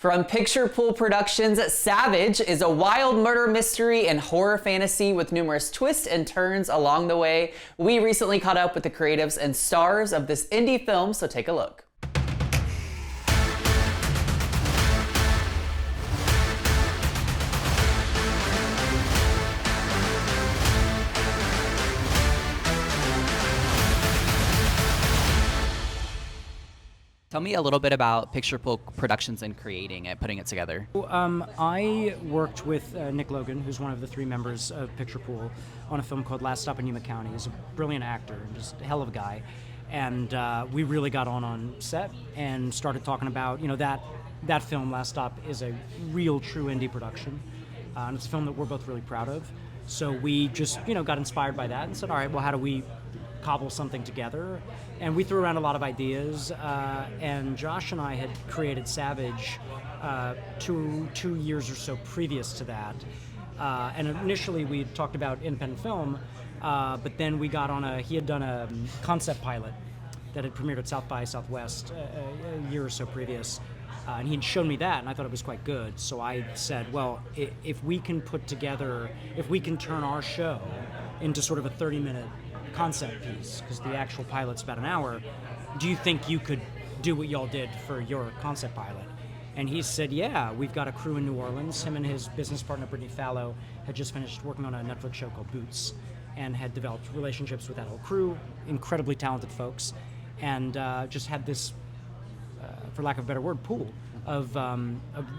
From Picture Pool Productions, Savage is a wild murder mystery and horror fantasy with numerous twists and turns along the way. We recently caught up with the creatives and stars of this indie film, so take a look. Tell me a little bit about Picture Pool Productions and creating it, putting it together. I worked with Nick Logan, who's one of the three members of Picture Pool, on a film called Last Stop in Yuma County. He's a brilliant actor and just a hell of a guy. And we really got on set and started talking about, that film, Last Stop, is a real, true indie production. And it's a film that we're both really proud of. So we just, got inspired by that and said, all right, well, how do we cobble something together? And we threw around a lot of ideas, and Josh and I had created Savage 2 years or so previous to that. And initially we talked about independent film, but then we got on he had done a concept pilot that had premiered at South by Southwest a year or so previous. And he'd shown me that, and I thought it was quite good. So I said, well, if we can turn our show into sort of a 30-minute concept piece, because the actual pilot's about an hour, do you think you could do what y'all did for your concept pilot? And he said, yeah, we've got a crew in New Orleans. Him and his business partner, Brittany Fallow, had just finished working on a Netflix show called Boots and had developed relationships with that whole crew, incredibly talented folks, and just had this, for lack of a better word, pool of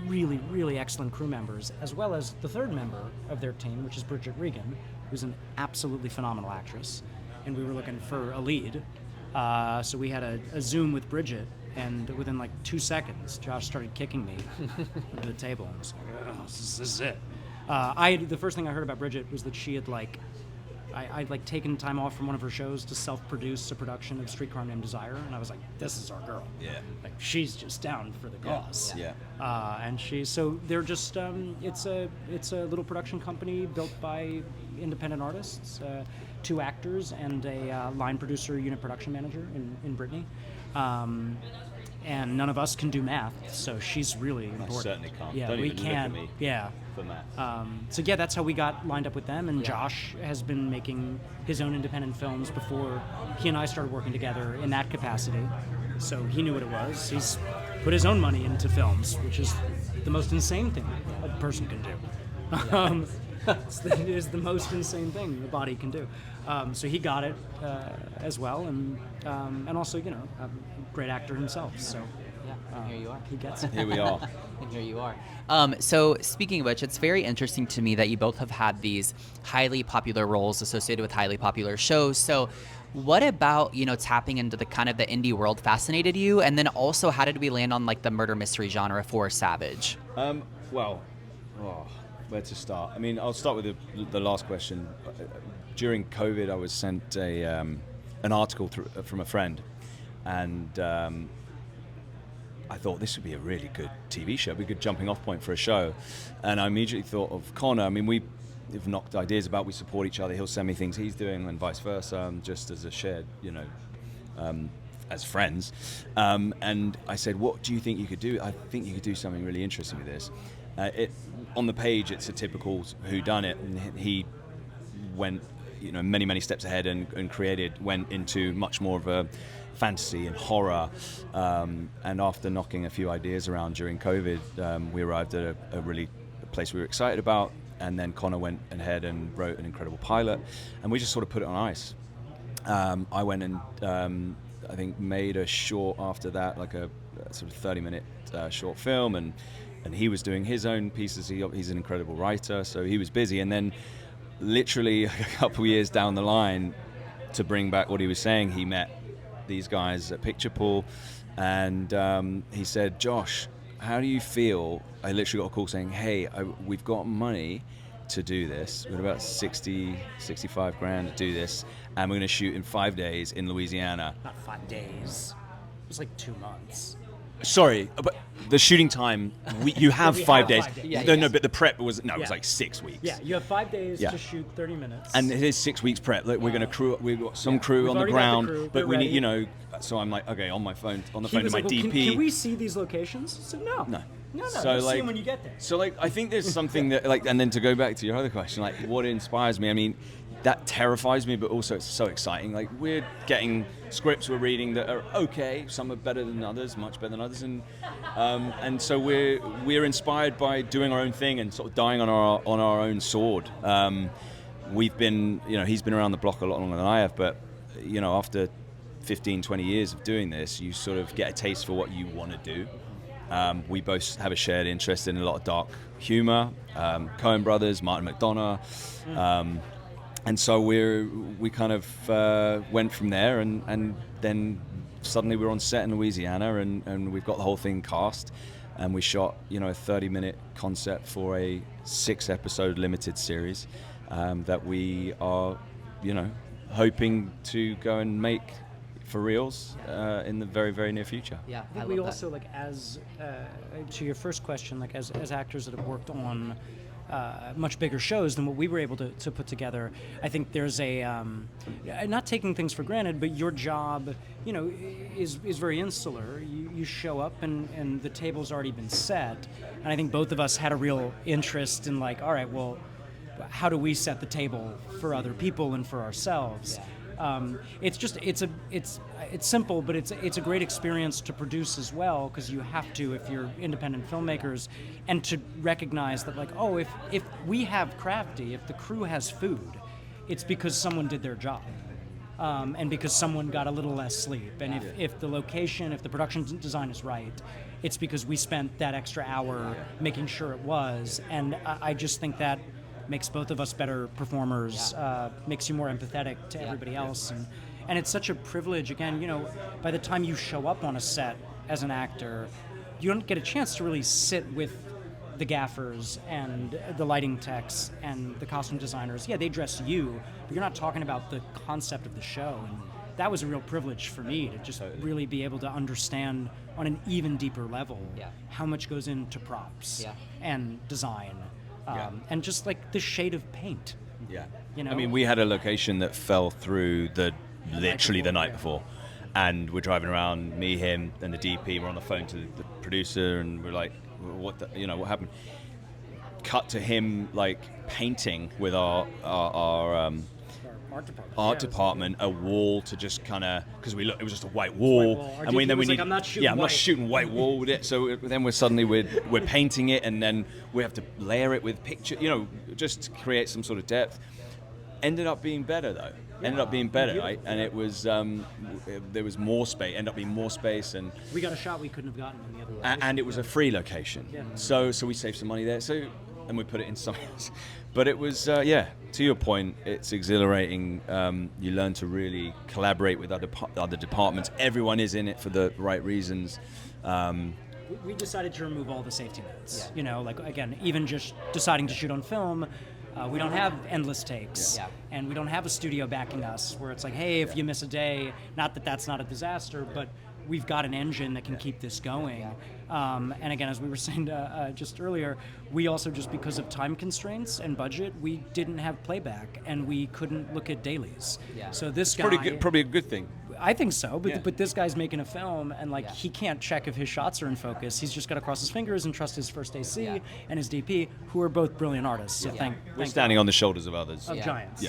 really, really excellent crew members, as well as the third member of their team, which is Bridget Regan, who's an absolutely phenomenal actress. And we were looking for a lead. So we had a Zoom with Bridget, and within like 2 seconds, Josh started kicking me under the table. And I was like, oh, this is it. The first thing I heard about Bridget was that she had I'd taken time off from one of her shows to self-produce a production of Street Crime Named Desire, and I was like, this is our girl. Yeah. Like, she's just down for the cause. Yeah. And they're just, it's a little production company built by independent artists, 2 actors and a line producer, unit production manager in Brittany. And none of us can do math, so she's really important. I certainly can't. Yeah, Don't we even can. Look at me yeah. for math. So yeah, that's how we got lined up with them. And Josh has been making his own independent films before he and I started working together in that capacity. So he knew what it was. He's put his own money into films, which is the most insane thing a person can do. It is the most insane thing the body can do. So he got it as well, and also, a great actor himself. So Here you are. he gets it. Here we are. And here you are. So speaking of which, it's very interesting to me that you both have had these highly popular roles associated with highly popular shows. So what about, tapping into the kind of the indie world fascinated you? And then also, how did we land on the murder mystery genre for Savage? Where to start? I mean, I'll start with the last question. During COVID, I was sent an article from a friend, and I thought this would be a really good TV show, be a good jumping off point for a show. And I immediately thought of Connor. I mean, we've knocked ideas about, we support each other. He'll send me things he's doing and vice versa, just as a shared, as friends. And I said, what do you think you could do? I think you could do something really interesting with this. On the page, it's a typical whodunit, and he went, many, many steps ahead and went into much more of a fantasy and horror. And after knocking a few ideas around during COVID, we arrived at a place we were excited about. And then Connor went ahead and wrote an incredible pilot, and we just sort of put it on ice. I went and I think made a short after that, like a sort of 30-minute short film, and he was doing his own pieces. He's an incredible writer, so he was busy. And then literally a couple of years down the line, to bring back what he was saying, he met these guys at Picture Pool, and he said, Josh, how do you feel? I literally got a call saying, hey, we've got money to do this. We're about 65 grand to do this, and we're going to shoot in 5 days in Louisiana. Not 5 days. It was like 2 months. Sorry, but the shooting time, you have 5 days. 5 days. No, but the prep was, it was like 6 weeks. Yeah, you have 5 days to shoot 30 minutes. And it is 6 weeks prep. Like, we're going to crew, we've got some crew on the ground, but we need, so I'm like, okay, on the phone to my like, DP. Can we see these locations? I said, no. No, So, you'll see like, him when you get there. So like I think there's something that like, and then to go back to your other question, like what inspires me, I mean, that terrifies me, but also it's so exciting. Like we're getting scripts we're reading that are okay, some are better than others, much better than others, and so we're inspired by doing our own thing and sort of dying on our own sword. We've been, he's been around the block a lot longer than I have, but after 15, 20 years of doing this, you sort of get a taste for what you want to do. We both have a shared interest in a lot of dark humor, Coen brothers, Martin McDonagh, and so we kind of went from there, and then suddenly we're on set in Louisiana, and we've got the whole thing cast, and we shot a 30-minute concept for a 6-episode limited series that we are hoping to go and make for reals in the very, very near future. Yeah, I think we also, like, as to your first question, like as actors that have worked on much bigger shows than what we were able to put together, I think there's a not taking things for granted, but your job, is very insular. You show up and the table's already been set, and I think both of us had a real interest in, like, all right, well, how do we set the table for other people and for ourselves? It's simple, but it's a great experience to produce as well, because you have to, if you're independent filmmakers, and to recognize that, like, oh, if we have crafty, if the crew has food, it's because someone did their job, and because someone got a little less sleep, and if the location, if the production design is right, it's because we spent that extra hour making sure it was, and I just think that makes both of us better performers, makes you more empathetic to everybody else, and it's such a privilege. Again, by the time you show up on a set as an actor, you don't get a chance to really sit with the gaffers and the lighting techs and the costume designers. Yeah, they dress you, but you're not talking about the concept of the show, and that was a real privilege for me to just really be able to understand on an even deeper level how much goes into props and design. And just like the shade of paint. Yeah. I mean, we had a location that fell through literally the night before. And we're driving around, me, him, and the DP. We're on the phone to the producer, and we're like, what happened? Cut to him, like, painting with our art department a wall to just kind of, because it was just a white wall, and then we need, I'm not shooting white wall with it. So then we're painting it, and then we have to layer it with picture, just create some sort of depth. Ended up being better though. Right? And it was there was more space. Ended up being more space, and we got a shot we couldn't have gotten in the other way. And it was a free location, so we saved some money there. And we put it in somewhere else. But it was, to your point, it's exhilarating. You learn to really collaborate with other departments. Everyone is in it for the right reasons. We decided to remove all the safety nets. Like, again, even just deciding to shoot on film, we don't have endless takes. And we don't have a studio backing us where it's like, hey, if you miss a day, not that that's not a disaster, but we've got an engine that can keep this going. And again, as we were saying just earlier, we also, just because of time constraints and budget, we didn't have playback, and we couldn't look at dailies. So this guy, probably a good thing. I think so, but this guy's making a film, and he can't check if his shots are in focus. He's just got to cross his fingers and trust his first AC and his DP, who are both brilliant artists. So we're standing on the shoulders of others. Of giants.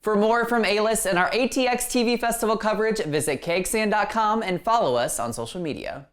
For more from A-List and our ATX TV Festival coverage, visit kxan.com and follow us on social media.